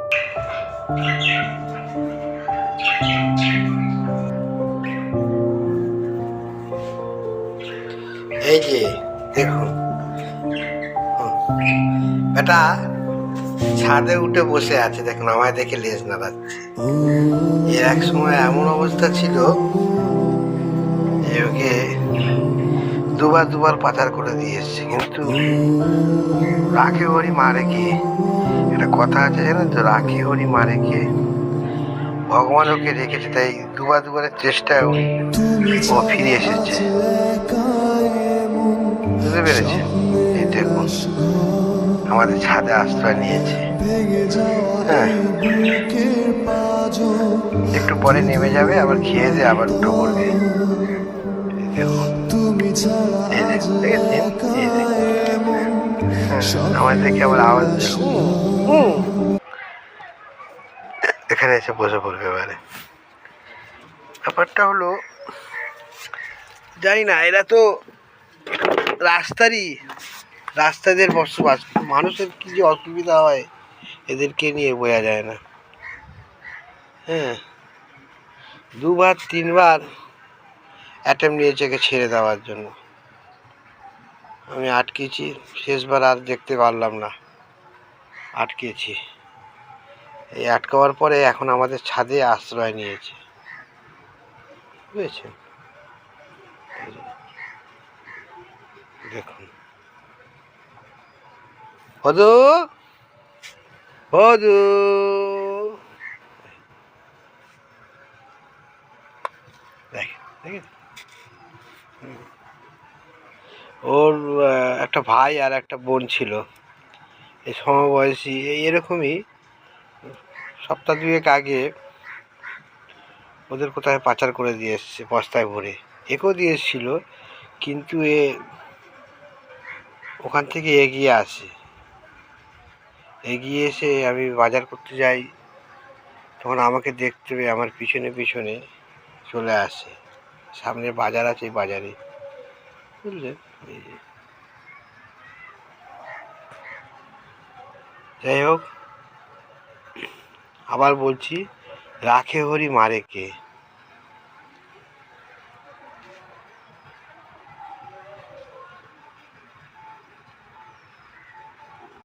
এই যে দেখুন, বেটা ছাদে উঠে বসে আছে, দেখুন আমায় দেখে লেজ নাড়াচ্ছে। এর এক সময় এমন অবস্থা ছিল যে ওকে দুবার দুবার পাচার করে দিয়ে এসছে, কিন্তু রাখে হরি মারে কে। একটা কথা আছে জানেন তো, রাখে হরি মারে কে। ভগবান ওকে রেখেছে, তাই দুবার দুবারের চেষ্টায় ও ফিরে এসেছে। বুঝতে পেরেছেন? এই দেখুন আমাদের ছাদে আশ্রয় নিয়েছে। হ্যাঁ, একটু পরে নেমে যাবে, আবার খেয়ে দিয়ে আবার উঠে পড়বে। দেখুন, এই দেখুন, দেখেছেন? এই দেখুন, আমার দেখে আবার আওয়াজ এখানে এসে বসে পড়বে। এবারে ব্যাপারটা হলো, জানি না, এরা তো রাস্তাদের বসবাস, মানুষের কি যে অসুবিধা হয় এদেরকে নিয়ে বোঝা যায় না। হ্যাঁ, দুবার তিনবার অ্যাটেম্প নিয়েছে একে ছেড়ে দেওয়ার জন্য। আমি আটকেছি, শেষবার আর দেখতে পারলাম না, আটকেছি। এই আটকাবার পরে এখন আমাদের ছাদে আশ্রয় নিয়েছে, বুঝেছেন? দেখুন, হদু হদু দেখেন, ওর একটা ভাই আর একটা বোন ছিল, এই সমবয়সী, এরকমই। সপ্তাহ দুয়েক আগে ওদের কোথায় পাচার করে দিয়ে এসছে বস্তায় ভরে, একেও দিয়ে এসছিল, কিন্তু এ ওখান থেকে এগিয়ে এসে আমি বাজার করতে যাই, তখন আমাকে দেখতে পেয়ে আমার পিছনে পিছনে চলে আসে। সামনে বাজার আছে, এই বাজারে, বুঝলেন? এই যে, যাই হোক, আবার বলছি, রাখে হরি মারে কে।